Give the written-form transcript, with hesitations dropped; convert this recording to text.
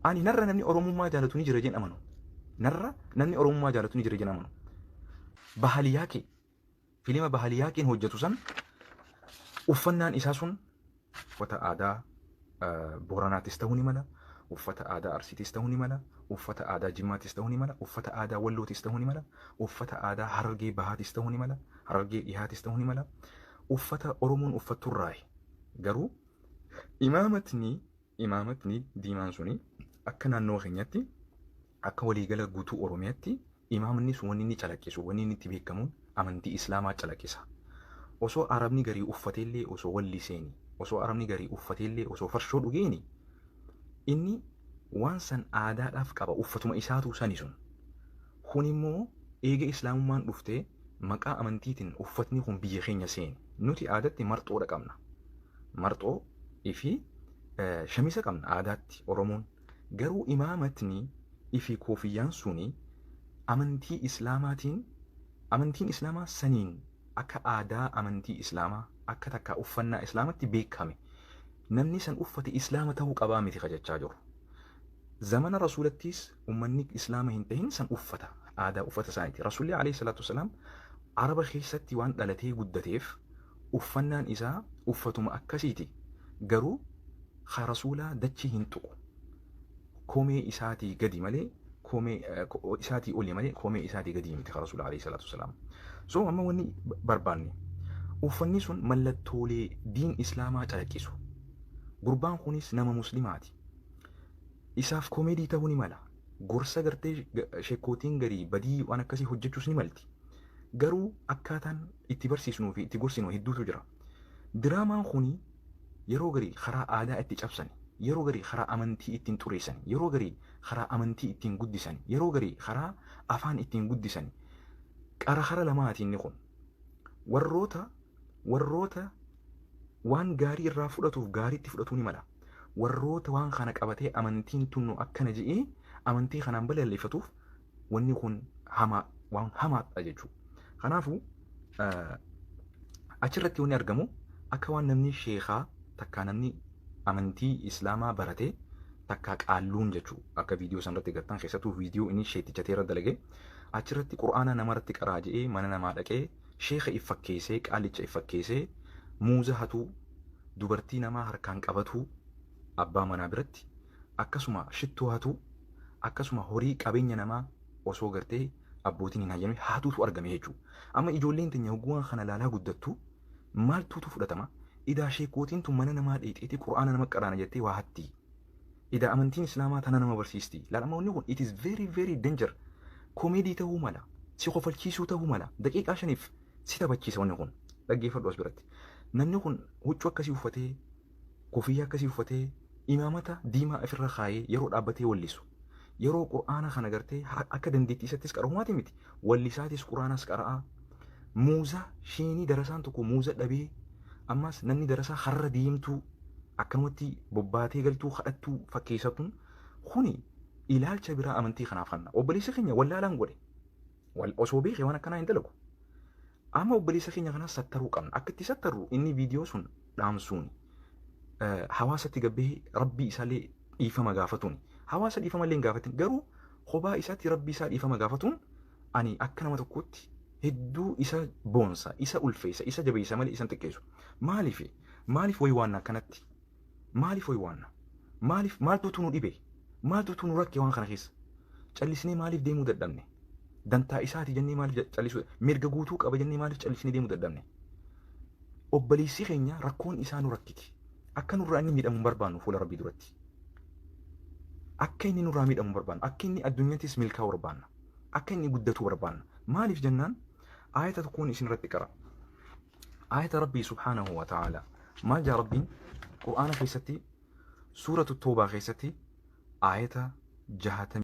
Ani narra namni Oromummaa jaalatu ni jira jedhan amanu. Narra namni Oromummaa jaalatu ni jira jedhan amanu. Bahaliyaa kee filima bahaliyaa keen hojjetu san uffannaan isaa sun uffata aadaa Booranaatis ta'uu ni mala, uffata aadaa Arsiitis ta'uu ni mala, uffata aadaa Jimmaatis ta'uu ni mala, uffata aadaa Wallootis ta'uu ni mala, uffata aadaa Harargee Bahaatis ta'uu ni mala, Harargee Dhihaatis ta'uu ni mala, uffata Oromoon uffatturraayi. Garuu imaamatni diimaan suni akka naannoo keenyatti akka waliigala guutuu Oromiyaatti imaamni sun wanni inni calaqqisu wanni inni itti beekamuun amantii Islaamaa calaqqisa. Osoo Arabni garii uffateellee osoo walli seeni, osoo Arabni garii uffateellee osoo farshoo dhugeeni, inni waan san aadaadhaaf qaba uffatuma isaatu sani sun. Kun immoo eega Islaamummaan dhuftee maqaa amantiitiin uffatni kun biyya keenya seeni. Nuti aadaatti marxoodha qabna. Marxoo ifi shamisa qabna aadaatti Oromoon. Garuu imaamatni ifi koofiyyaan suni amantii Islaamaa saniin akka aadaa amantii Islaamaa akka takka uffannaa Islaamatti beekame. Namni san uffate Islaama ta'uu qabaa miti jechaa jiru. Zamana Rasuulattis ummanni Islaama hin tahin san uffata aadaa uffata isaaniiti. Rasuulli alayhi salaatu wasalaam Araba keessatti waan dhalatee guddateef uffannaan isaa uffatuma akkasiiti. Garuu haa Rasuulaa dachii hin tuqu. Koomee isaatii gadi malee koomee isaatii olii malee koomee isaatii gadi miti Rasuula alayhi salaatu wasalaam. So amma wanni barbaanne uffanni sun mallattoolee diin Islaamaa calaqqisu. Gurbaan kunis nama Muslimaati. Isaaf koomeedii ta'uu ni mala. Gorsa gartee sheekootiin garii badii waan akkasii hojjechuus ni malti. Garuu akkaataan itti barsiisnuu fi itti gorsinu hedduutu jira. Diraamaan kuni yeroo garii karaa aadaa itti cabsan, yeroo garii karaa amantii ittiin xureessan, yeroo garii karaa amantii ittiin guddisan, yeroo garii karaa afaan ittiin guddisan. Qara lamaatiin kun warroota waan gaarii irraa fudhatuuf gaariitti fudhatuu ni mala. Warroota waan kana qabatee amantiin tunnu akkana jedhee amantii kanaan balaaleffatuuf wanni kun waan hamaadha jechuudha. Kanaafuu achirratti wanni argamu akka waan namni sheekaa takkaa namni amantii Islaamaa baratee takkaa qaalluun jechuudha. Akka viidiyoo sanarratti gattan keessattuu viidiyoo inni sheetichateera dalagee achirratti qura'aana namarratti qaraa jedhee mana namaa dhaqee sheeka iffakkeessee qaalicha iffakkeessee muuza hatuu dubartii namaa harkaan qabatuu abbaa manaa biratti akkasuma shittuu hatuu akkasuma horii qabeenya namaa osoo gartee abbootiin hin hayyamne haatuutu argame jechuudha. Amma ijoolleen teenya hogguwwan kana laalaa guddattu maaltuutu fudhatama? Idaa sheekootiin tun mana namaa dheexeetii qura'aana nama qaraana jettee waa hatti. Idaa amantiin Islaamaa tana nama barsiisti. Laalama kun it is very very danger. Koomeedii ta'uu mala, si kofalchiisuu ta'uu mala, daqiiqaa 5 si taphachiisa wanni kun. Dhaggeeffadhu as biratti. Namni kun huccuu akkasii uffatee, kofiyyaa akkasii uffatee, imaamata diimaa ofirra kaayee yeroo dhaabbatee wallisu. Yeroo qura'aana kana gartee akka dandeettii isattis qara'umaati miti. Wallisaatis qura'aanas qara'aa. Muuza sheenii darasaan tokko muuza dhabee ammas namni darasaa harra diimtuu akkanumatti bobbaatee galtuu kadhattuu fakkeessatuun kuni ilaalcha biraa amantii kanaaf kanna. Obboleessa keenya wallaalaan godhe. Osoo beekee waan akkanaa hin dalagu. Amma obboleessa keenya kanaas sattaruu qabna. Akka itti sattarru inni viidiyoo sun dhaamsuun hawaasatti gabbee rabbii isaallee dhiifama gaafatuun. Hawaasa dhiifama illee hin gaafatin. Garuu kophaa isaatti rabbii isaa dhiifama gaafatuun ani akka nama tokkotti hedduu isa boonsa, isa ulfeessa, isa jabeessa malee isa xiqqeessu. Maaliif wayiwaanna akkanatti? Maaliif wayiwaanna? Maaltu nu dhibe? Maaltu nu rakke waan kana keessa? Callisnee maaliif deemuu dadhabne? Dantaa isaati jennee maaliif callisuu? Mirga guutuu qaba jennee maaliif callisnee deemuu dadhabne? Obboleessi keenya rakkoon isaa nu rakkiti. Akka nurraa inni miidhamu hin barbaannu fuula rabbii duratti. Akka inni nurraa miidhamu barbaanna. Akka inni addunyaattis milkaa'u barbaanna. Akka inni guddatu barbaanna. Maaliif jennaan aayata tokkoon isin irratti qara. Aayata Rabbii subhaanahu wa ta'ala. Maal jaa Rabbiin Qur'aana keessatti suuratu Toobaa keessatti aayata 60